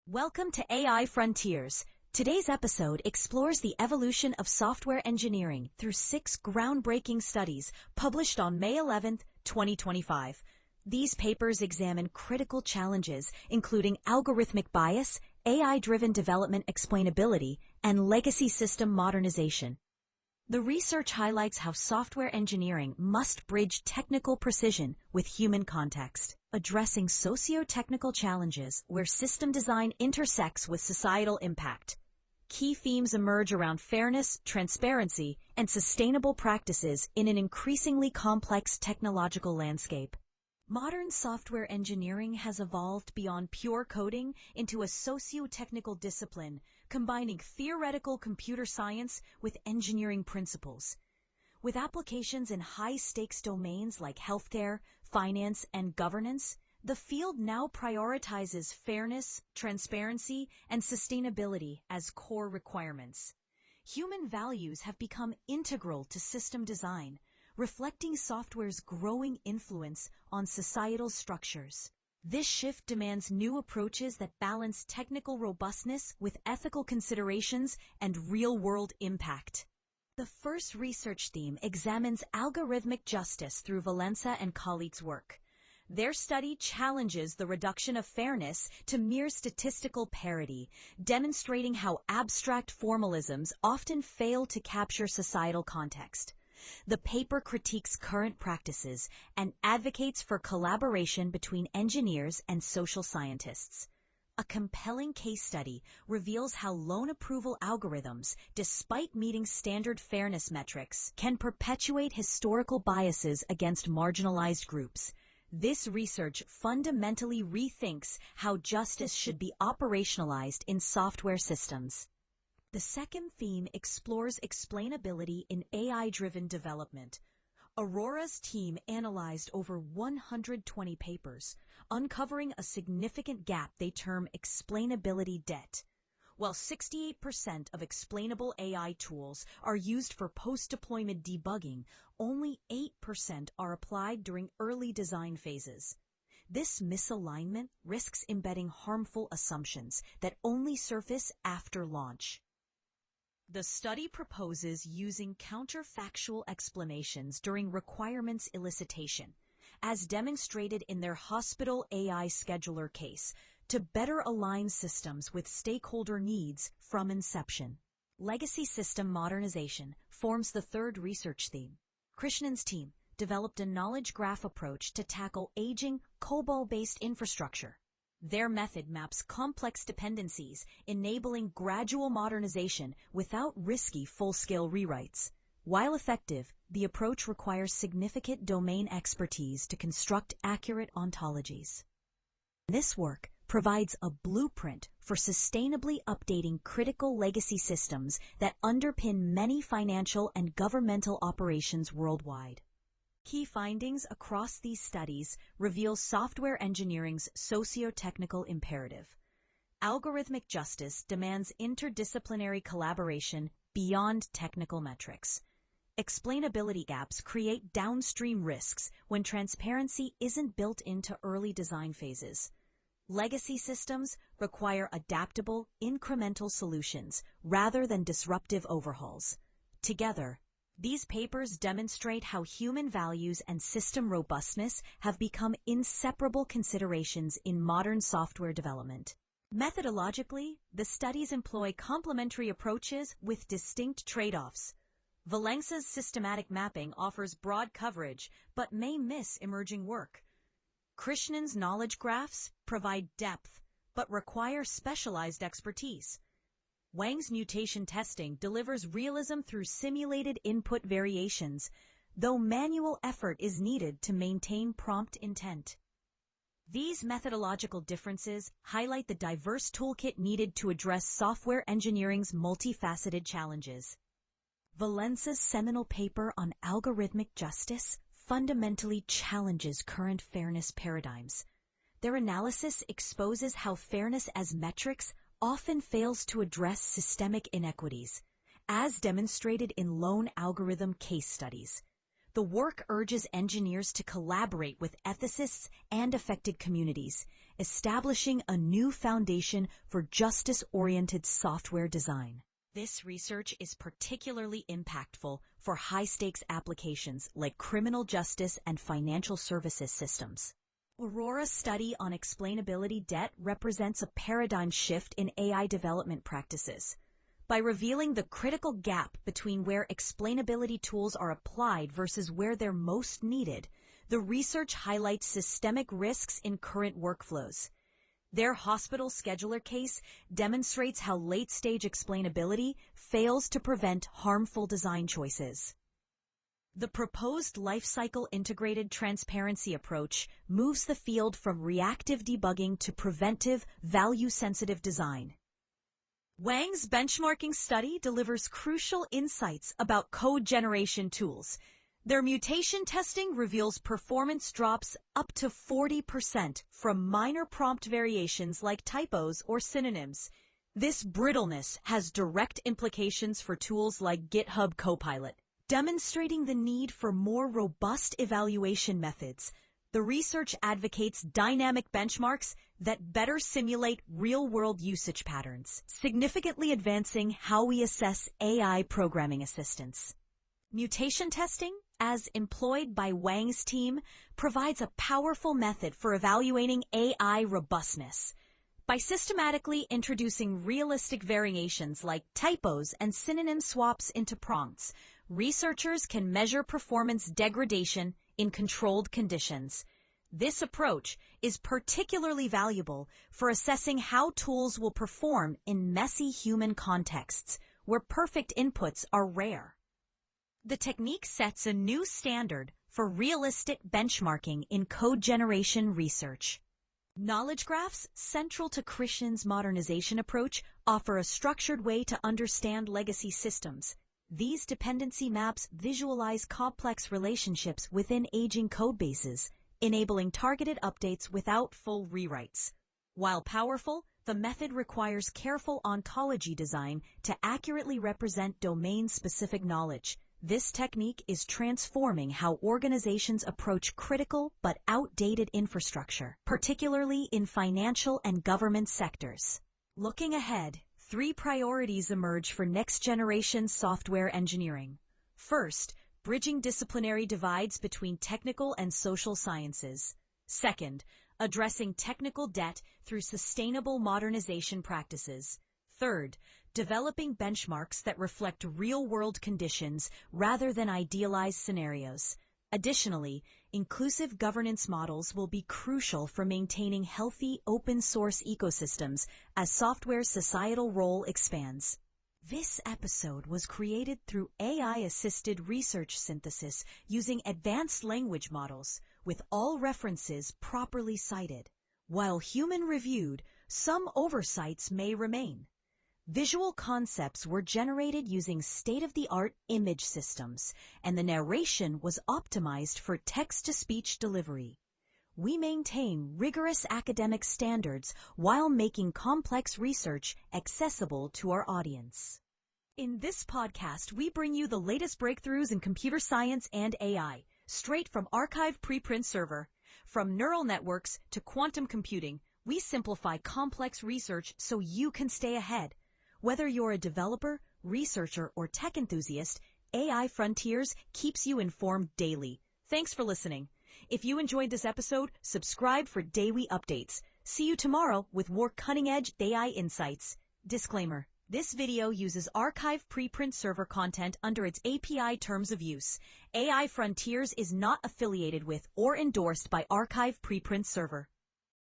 Welcome to AI Frontiers. Today's episode explores the evolution of software engineering through 6 groundbreaking studies published on May 11, 2025. These papers examine critical challenges including algorithmic bias, AI-driven development explainability, and legacy system modernization. The research highlights how software engineering must bridge technical precision with human context, addressing socio-technical challenges where system design intersects with societal impact. Key themes emerge around fairness, transparency, and sustainable practices in an increasingly complex technological landscape. Modern software engineering has evolved beyond pure coding into a socio-technical discipline, combining theoretical computer science with engineering principles. With applications in high-stakes domains like healthcare, finance, and governance, the field now prioritizes fairness, transparency, and sustainability as core requirements. Human values have become integral to system design, reflecting software's growing influence on societal structures. This shift demands new approaches that balance technical robustness with ethical considerations and real-world impact. The first research theme examines algorithmic justice through Valença and colleagues' work. Their study challenges the reduction of fairness to mere statistical parity, demonstrating how abstract formalisms often fail to capture societal context. The paper critiques current practices and advocates for collaboration between engineers and social scientists. A compelling case study reveals how loan approval algorithms, despite meeting standard fairness metrics, can perpetuate historical biases against marginalized groups. This research fundamentally rethinks how justice should be operationalized in software systems. The second theme explores explainability in AI-driven development. Arora's team analyzed over 120 papers, uncovering a significant gap they term explainability debt. While 68% of explainable AI tools are used for post-deployment debugging, only 8% are applied during early design phases. This misalignment risks embedding harmful assumptions that only surface after launch. The study proposes using counterfactual explanations during requirements elicitation, as demonstrated in their hospital AI scheduler case, to better align systems with stakeholder needs from inception. Legacy system modernization forms the third research theme. Krishnan's team developed a knowledge graph approach to tackle aging COBOL-based infrastructure. Their method maps complex dependencies, enabling gradual modernization without risky full-scale rewrites. While effective, the approach requires significant domain expertise to construct accurate ontologies. This work provides a blueprint for sustainably updating critical legacy systems that underpin many financial and governmental operations worldwide. Key findings across these studies reveal software engineering's socio-technical imperative. Algorithmic justice demands interdisciplinary collaboration beyond technical metrics. Explainability gaps create downstream risks when transparency isn't built into early design phases. Legacy systems require adaptable, incremental solutions rather than disruptive overhauls. Together, these papers demonstrate how human values and system robustness have become inseparable considerations in modern software development. Methodologically, the studies employ complementary approaches with distinct trade-offs. Valença's systematic mapping offers broad coverage but may miss emerging work. Krishnan's knowledge graphs provide depth but require specialized expertise. Wang's mutation testing delivers realism through simulated input variations, though manual effort is needed to maintain prompt intent. These methodological differences highlight the diverse toolkit needed to address software engineering's multifaceted challenges. Valença's seminal paper on algorithmic justice fundamentally challenges current fairness paradigms. Their analysis exposes how fairness as metrics often fails to address systemic inequities, as demonstrated in loan algorithm case studies. The work urges engineers to collaborate with ethicists and affected communities, establishing a new foundation for justice-oriented software design. This research is particularly impactful for high-stakes applications like criminal justice and financial services systems. Arora's study on explainability debt represents a paradigm shift in AI development practices. By revealing the critical gap between where explainability tools are applied versus where they're most needed, the research highlights systemic risks in current workflows. Their hospital scheduler case demonstrates how late-stage explainability fails to prevent harmful design choices. The proposed lifecycle integrated transparency approach moves the field from reactive debugging to preventive, value-sensitive design. Wang's benchmarking study delivers crucial insights about code generation tools. Their mutation testing reveals performance drops up to 40% from minor prompt variations like typos or synonyms. This brittleness has direct implications for tools like GitHub Copilot, demonstrating the need for more robust evaluation methods. The research advocates dynamic benchmarks that better simulate real-world usage patterns, significantly advancing how we assess AI programming assistance. Mutation testing, as employed by Wang's team, provides a powerful method for evaluating AI robustness. By systematically introducing realistic variations like typos and synonym swaps into prompts, researchers can measure performance degradation in controlled conditions. This approach is particularly valuable for assessing how tools will perform in messy human contexts, where perfect inputs are rare. The technique sets a new standard for realistic benchmarking in code generation research. Knowledge graphs, central to Christian's modernization approach, offer a structured way to understand legacy systems. These dependency maps visualize complex relationships within aging codebases, enabling targeted updates without full rewrites. While powerful, the method requires careful ontology design to accurately represent domain-specific knowledge. This technique is transforming how organizations approach critical but outdated infrastructure, particularly in financial and government sectors. Looking ahead, 3 priorities emerge for next-generation software engineering. First, bridging disciplinary divides between technical and social sciences. Second, addressing technical debt through sustainable modernization practices. Third, developing benchmarks that reflect real-world conditions rather than idealized scenarios. Additionally, inclusive governance models will be crucial for maintaining healthy open-source ecosystems as software's societal role expands. This episode was created through AI-assisted research synthesis using advanced language models, with all references properly cited. While human-reviewed, some oversights may remain. Visual concepts were generated using state-of-the-art image systems, and the narration was optimized for text-to-speech delivery. We maintain rigorous academic standards while making complex research accessible to our audience. In this podcast, we bring you the latest breakthroughs in computer science and AI, straight from archived preprint server. From neural networks to quantum computing, we simplify complex research so you can stay ahead. Whether you're a developer, researcher, or tech enthusiast, AI Frontiers keeps you informed daily. Thanks for listening. If you enjoyed this episode, subscribe for daily updates. See you tomorrow with more cutting-edge AI insights. Disclaimer: this video uses archive preprint server content under its API terms of use. AI Frontiers is not affiliated with or endorsed by Archive Preprint Server.